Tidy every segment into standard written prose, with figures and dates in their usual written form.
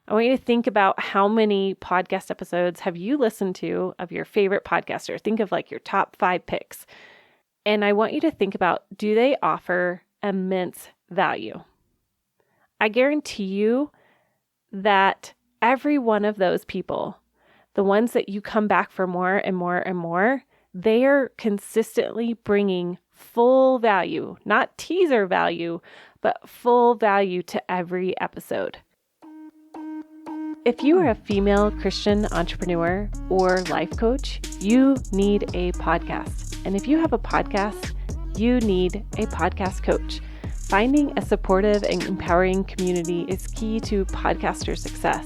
I want you to think about how many podcast episodes have you listened to of your favorite podcaster. Think of like your top 5 picks. And I want you to think about, do they offer immense value? I guarantee you that every one of those people, the ones that you come back for more and more and more, they are consistently bringing full value, not teaser value, but full value to every episode. If you are a female Christian entrepreneur or life coach, you need a podcast. And if you have a podcast, you need a podcast coach. Finding a supportive and empowering community is key to podcaster success.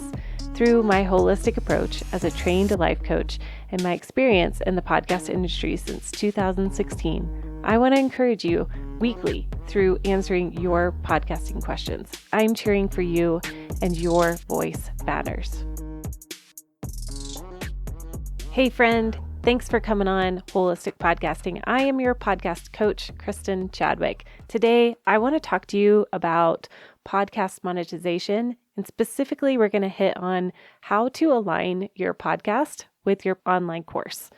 Through my holistic approach as a trained life coach and my experience in the podcast industry since 2016, I want to encourage you weekly through answering your podcasting questions. I'm cheering for you, and your voice matters. Hey friend, thanks for coming on Holistic Podcasting. I am your podcast coach, Kristin Chadwick. Today, I want to talk to you about podcast monetization, and specifically, we're going to hit on how to align your podcast with your online course.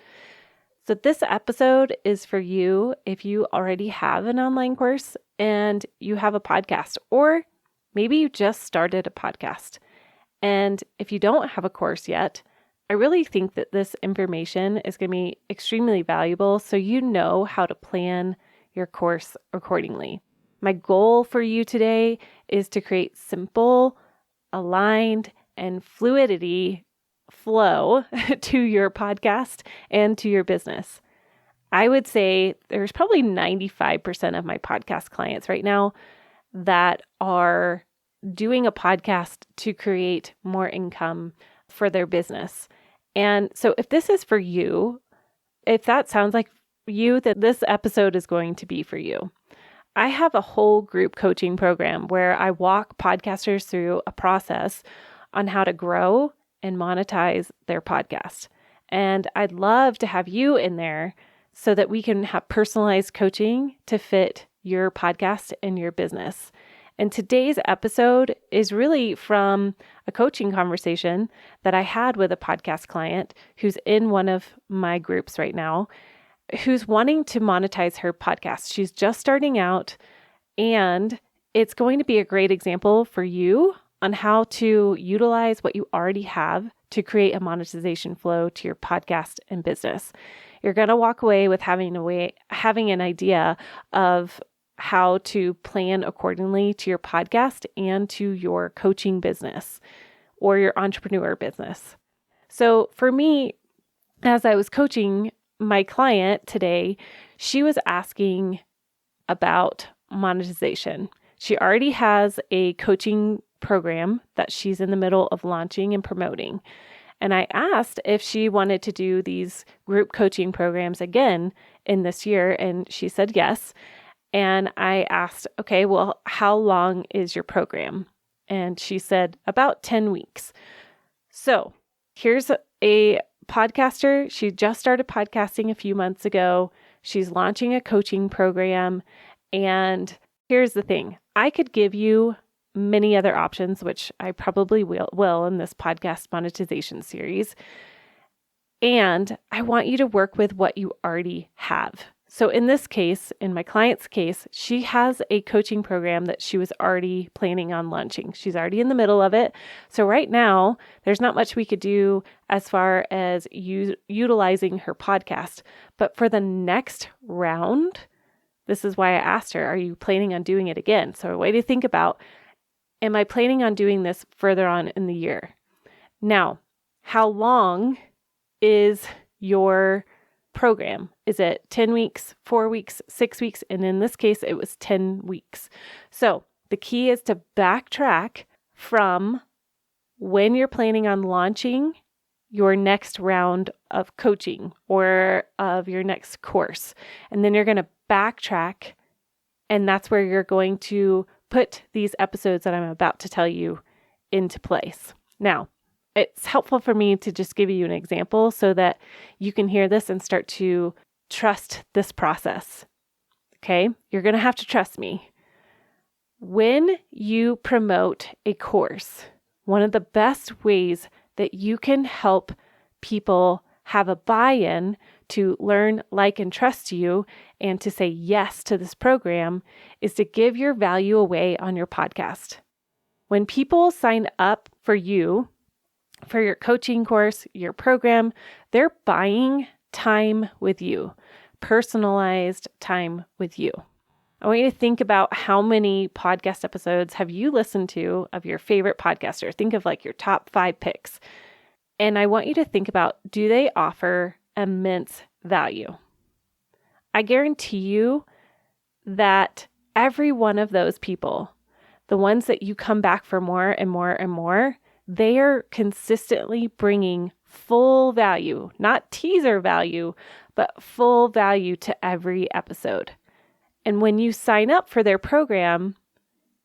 So this episode is for you if you already have an online course and you have a podcast, or maybe you just started a podcast. And if you don't have a course yet, I really think that this information is going to be extremely valuable so you know how to plan your course accordingly. My goal for you today is to create simple, aligned, and fluidity flow to your podcast and to your business. I would say there's probably 95% of my podcast clients right now that are doing a podcast to create more income for their business. And so if this is for you, if that sounds like you, then this episode is going to be for you. I have a whole group coaching program where I walk podcasters through a process on how to grow and monetize their podcast. And I'd love to have you in there so that we can have personalized coaching to fit your podcast and your business. And today's episode is really from a coaching conversation that I had with a podcast client who's in one of my groups right now, who's wanting to monetize her podcast. She's just starting out, and it's going to be a great example for you on how to utilize what you already have to create a monetization flow to your podcast and business. You're going to walk away with having an idea of how to plan accordingly to your podcast and to your coaching business or your entrepreneur business. So for me, as I was coaching my client today, she was asking about monetization. She already has a coaching program that she's in the middle of launching and promoting. And I asked if she wanted to do these group coaching programs again in this year, and she said yes. And I asked, okay, well, how long is your program? And she said about 10 weeks. So here's a podcaster. She just started podcasting a few months ago. She's launching a coaching program. And here's the thing. I could give you many other options, which I probably will in this podcast monetization series. And I want you to work with what you already have. So in this case, in my client's case, she has a coaching program that she was already planning on launching. She's already in the middle of it. So right now, there's not much we could do as far as utilizing her podcast. But for the next round, this is why I asked her, are you planning on doing it again? So a way to think about, am I planning on doing this further on in the year? Now, how long is your program? Is it 10 weeks, 4 weeks, 6 weeks? And in this case, it was 10 weeks. So the key is to backtrack from when you're planning on launching your next round of coaching or of your next course. And then you're going to backtrack, and that's where you're going to put these episodes that I'm about to tell you into place. Now, it's helpful for me to just give you an example so that you can hear this and start to trust this process. Okay? You're going to have to trust me. When you promote a course, one of the best ways that you can help people have a buy-in to learn, like, and trust you and to say yes to this program is to give your value away on your podcast. When people sign up for you, for your coaching course, your program, they're buying time with you, personalized time with you. I want you to think about how many podcast episodes have you listened to of your favorite podcaster. Think of like your top 5 picks. And I want you to think about, do they offer immense value? I guarantee you that every one of those people, the ones that you come back for more and more and more, they are consistently bringing full value, not teaser value, but full value to every episode. And when you sign up for their program,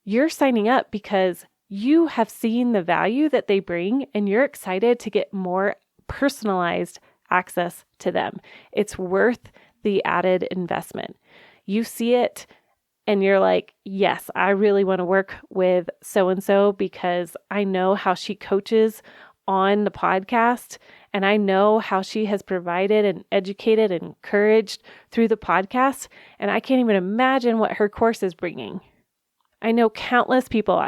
you're signing up because you have seen the value that they bring and you're excited to get more personalized access to them. It's worth the added investment. You see it and you're like, yes, I really want to work with so-and-so because I know how she coaches on the podcast and I know how she has provided and educated and encouraged through the podcast. And I can't even imagine what her course is bringing. I know countless people,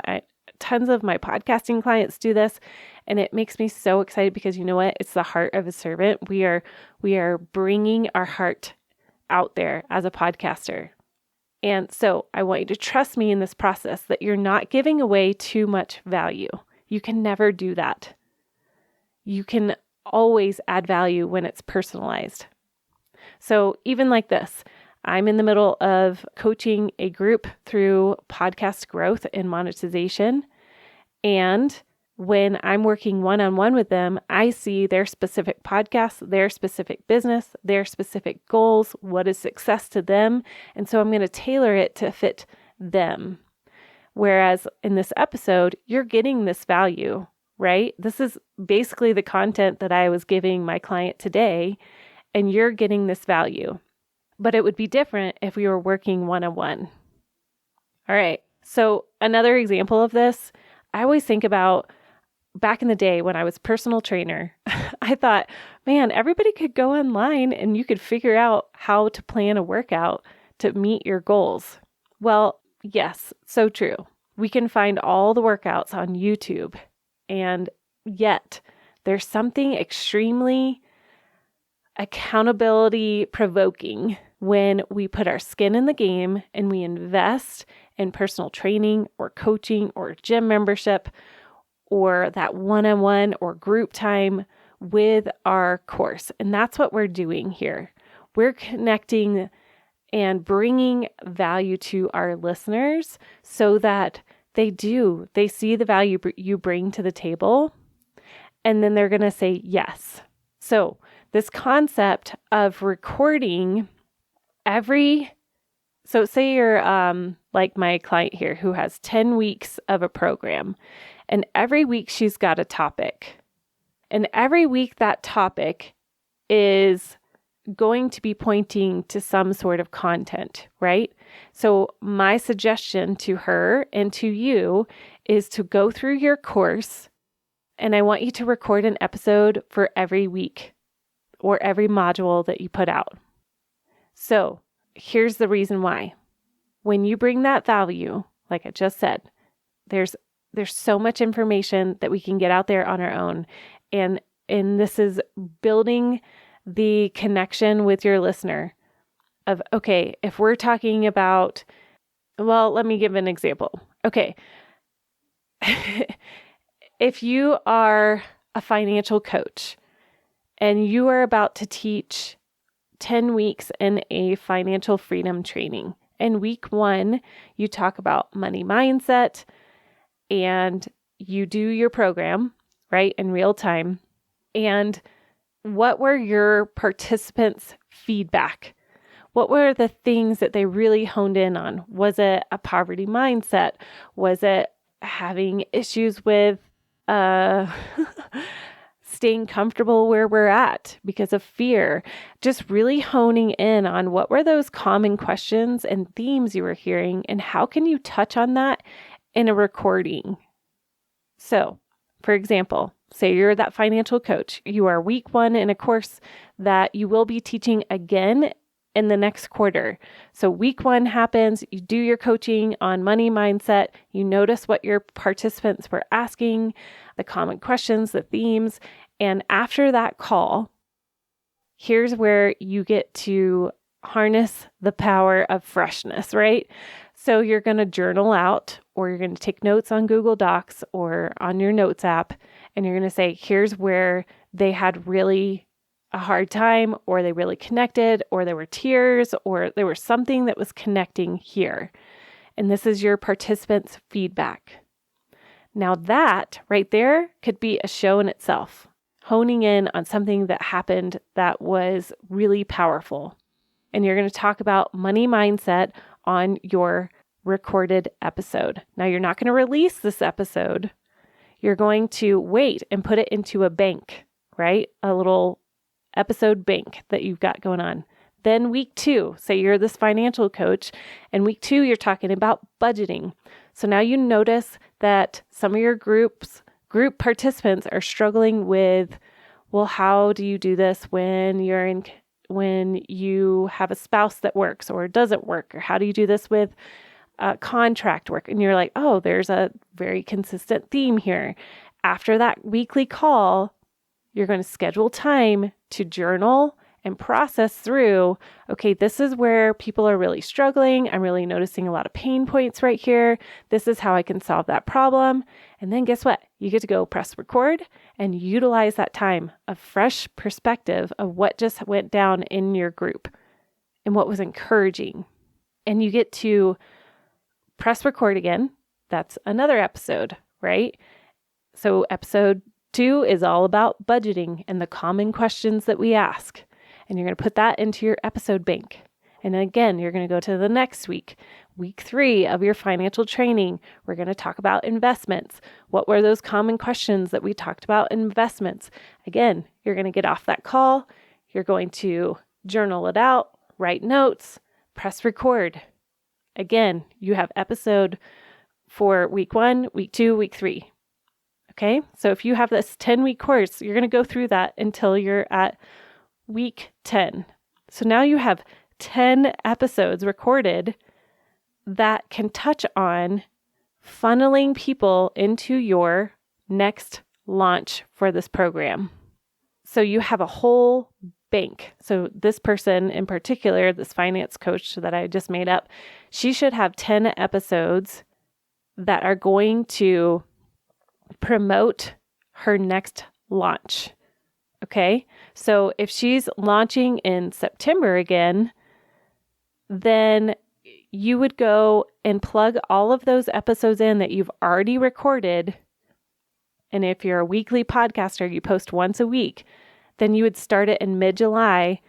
tons of my podcasting clients do this, and it makes me so excited because you know what? It's the heart of a servant. We are bringing our heart out there as a podcaster. And so I want you to trust me in this process that you're not giving away too much value. You can never do that. You can always add value when it's personalized. So even like this, I'm in the middle of coaching a group through podcast growth and monetization. And when I'm working one-on-one with them, I see their specific podcasts, their specific business, their specific goals, what is success to them. And so I'm going to tailor it to fit them. Whereas in this episode, you're getting this value, right? This is basically the content that I was giving my client today, and you're getting this value. But it would be different if we were working one-on-one. All right. So another example of this, I always think about back in the day when I was personal trainer, I thought, man, everybody could go online and you could figure out how to plan a workout to meet your goals. Well, yes, so true. We can find all the workouts on YouTube, and yet there's something extremely accountability provoking when we put our skin in the game and we invest in personal training or coaching or gym membership or that one-on-one or group time with our course. And that's what we're doing here. We're connecting and bringing value to our listeners so that they see the value you bring to the table, and then they're going to say yes. So this concept of recording so say you're like my client here who has 10 weeks of a program, and every week she's got a topic. And every week that topic is going to be pointing to some sort of content, right? So my suggestion to her and to you is to go through your course, and I want you to record an episode for every week or every module that you put out. So here's the reason why. When you bring that value, like I just said, there's so much information that we can get out there on our own. And this is building the connection with your listener of, okay, if we're talking about, well, let me give an example. Okay. If you are a financial coach and you are about to teach 10 weeks in a financial freedom training, and week 1, you talk about money mindset and you do your program, right, in real time. And what were your participants' feedback? What were the things that they really honed in on? Was it a poverty mindset? Was it having issues with staying comfortable where we're at because of fear? Just really honing in on what were those common questions and themes you were hearing, and how can you touch on that in a recording? So For example, say you're that financial coach. You are week 1 in a course that you will be teaching again in the next quarter. So week 1 happens, you do your coaching on money mindset, you notice what your participants were asking, the common questions, the themes, and after that call, here's where you get to harness the power of freshness, right? So you're going to journal out, or you're going to take notes on Google Docs or on your notes app, and you're going to say, here's where they had really a hard time, or they really connected, or there were tears, or there was something that was connecting here. And this is your participants' feedback. Now that right there could be a show in itself, honing in on something that happened that was really powerful. And you're going to talk about money mindset on your recorded episode. Now, you're not going to release this episode. You're going to wait and put it into a bank, right? A little episode bank that you've got going on. Then week 2, say you're this financial coach, and week 2, you're talking about budgeting. So now you notice that some of your group participants are struggling with, well, how do you do this when you have a spouse that works or doesn't work? Or how do you do this with contract work? And you're like, oh, there's a very consistent theme here. After that weekly call, you're going to schedule time to journal and process through, okay, this is where people are really struggling. I'm really noticing a lot of pain points right here. This is how I can solve that problem. And then guess what? You get to go press record and utilize that time, a fresh perspective of what just went down in your group and what was encouraging. And you get to press record again. That's another episode, right? So episode 2 is all about budgeting and the common questions that we ask. And you're going to put that into your episode bank. And then again, you're going to go to the next week, week 3 of your financial training. We're going to talk about investments. What were those common questions that we talked about in investments? Again, you're going to get off that call. You're going to journal it out, write notes, press record. Again, you have episode for week 1, week 2, week 3. Okay, so if you have this 10-week course, you're going to go through that until you're at week 10. So now you have 10 episodes recorded that can touch on funneling people into your next launch for this program. So you have a whole bank. So this person in particular, this finance coach that I just made up, she should have 10 episodes that are going to promote her next launch. Okay, so if she's launching in September again, then you would go and plug all of those episodes in that you've already recorded. And if you're a weekly podcaster, you post once a week, then you would start it in mid-July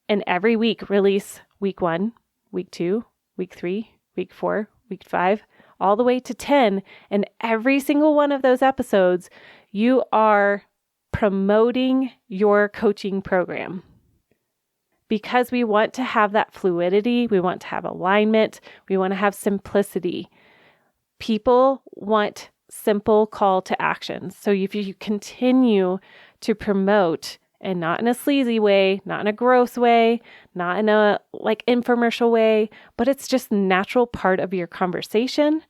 and every week release week 1, week 2, week 3, week 4, week 5, all the way to 10. And every single one of those episodes, you are promoting your coaching program. Because we want to have that fluidity, we want to have alignment, we want to have simplicity. People want simple call to action. So if you continue to promote, and not in a sleazy way, not in a gross way, not in a infomercial way, but it's just a natural part of your conversation.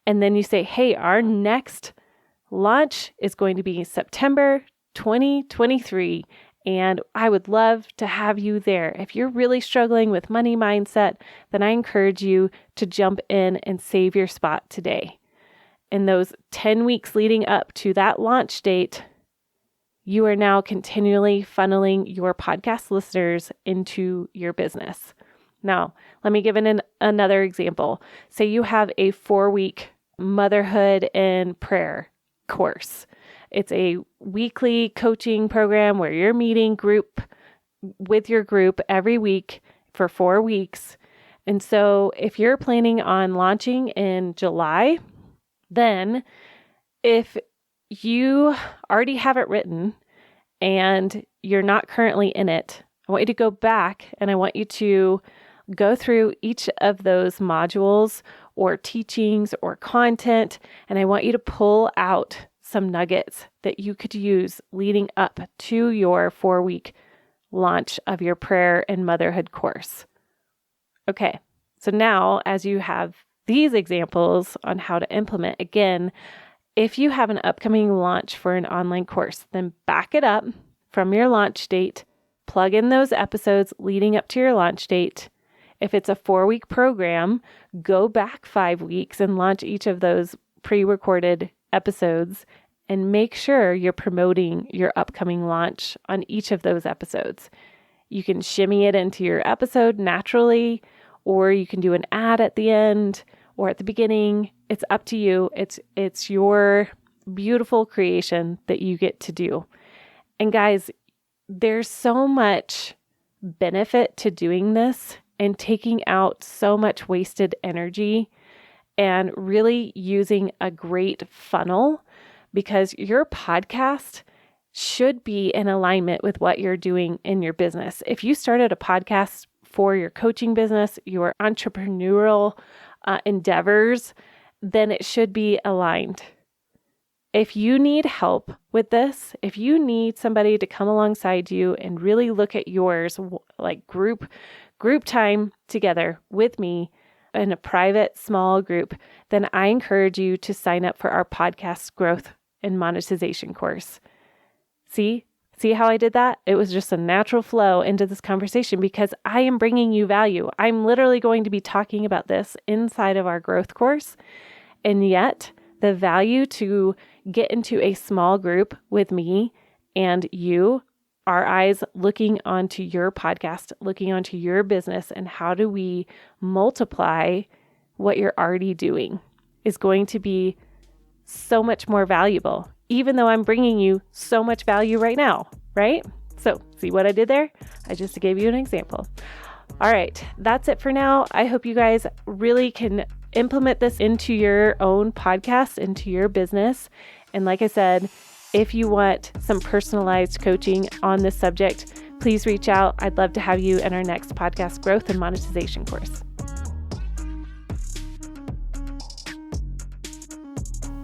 And then you say, hey, our next launch is going to be September 2023, and I would love to have you there. If you're really struggling with money mindset, then I encourage you to jump in and save your spot today. In those 10 weeks leading up to that launch date, you are now continually funneling your podcast listeners into your business. Now, let me give another example. Say you have a 4-week motherhood and prayer course. It's a weekly coaching program where you're meeting with your group every week for 4 weeks. And so if you're planning on launching in July, then if you already have it written and you're not currently in it, I want you to go back and I want you to go through each of those modules or teachings or content, and I want you to pull out some nuggets that you could use leading up to your 4-week launch of your prayer and motherhood course. Okay, so now as you have these examples on how to implement, again, if you have an upcoming launch for an online course, then back it up from your launch date, plug in those episodes leading up to your launch date. If it's a 4-week program, go back 5 weeks and launch each of those pre-recorded episodes and make sure you're promoting your upcoming launch on each of those episodes. You can shimmy it into your episode naturally, or you can do an ad at the end or at the beginning. It's up to you. It's your beautiful creation that you get to do. And guys, there's so much benefit to doing this and taking out so much wasted energy and really using a great funnel, because your podcast should be in alignment with what you're doing in your business. If you started a podcast for your coaching business, your entrepreneurial endeavors, then it should be aligned. If you need help with this, if you need somebody to come alongside you and really look at yours, like group time together with me in a private small group, then I encourage you to sign up for our podcast growth and monetization course. See how I did that? It was just a natural flow into this conversation because I am bringing you value. I'm literally going to be talking about this inside of our growth course. And yet the value to get into a small group with me and you, our eyes looking onto your podcast, looking onto your business, and how do we multiply what you're already doing is going to be so much more valuable, even though I'm bringing you so much value right now, right? So see what I did there? I just gave you an example. All right, that's it for now. I hope you guys really can implement this into your own podcast, into your business. And like I said, if you want some personalized coaching on this subject, please reach out. I'd love to have you in our next podcast growth and monetization course.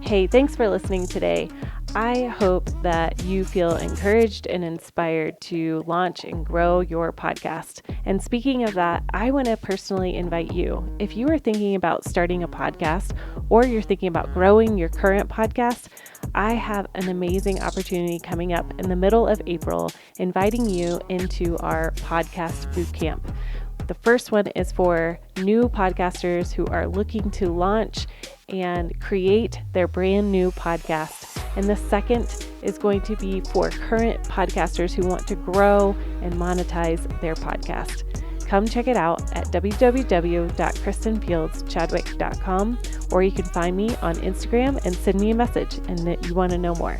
Hey, thanks for listening today. I hope that you feel encouraged and inspired to launch and grow your podcast. And speaking of that, I want to personally invite you, if you are thinking about starting a podcast or you're thinking about growing your current podcast, I have an amazing opportunity coming up in the middle of April, inviting you into our podcast bootcamp. The first one is for new podcasters who are looking to launch and create their brand new podcast. And the second is going to be for current podcasters who want to grow and monetize their podcast. Come check it out at www.kristinfieldschadwick.com, or you can find me on Instagram and send me a message and that you want to know more.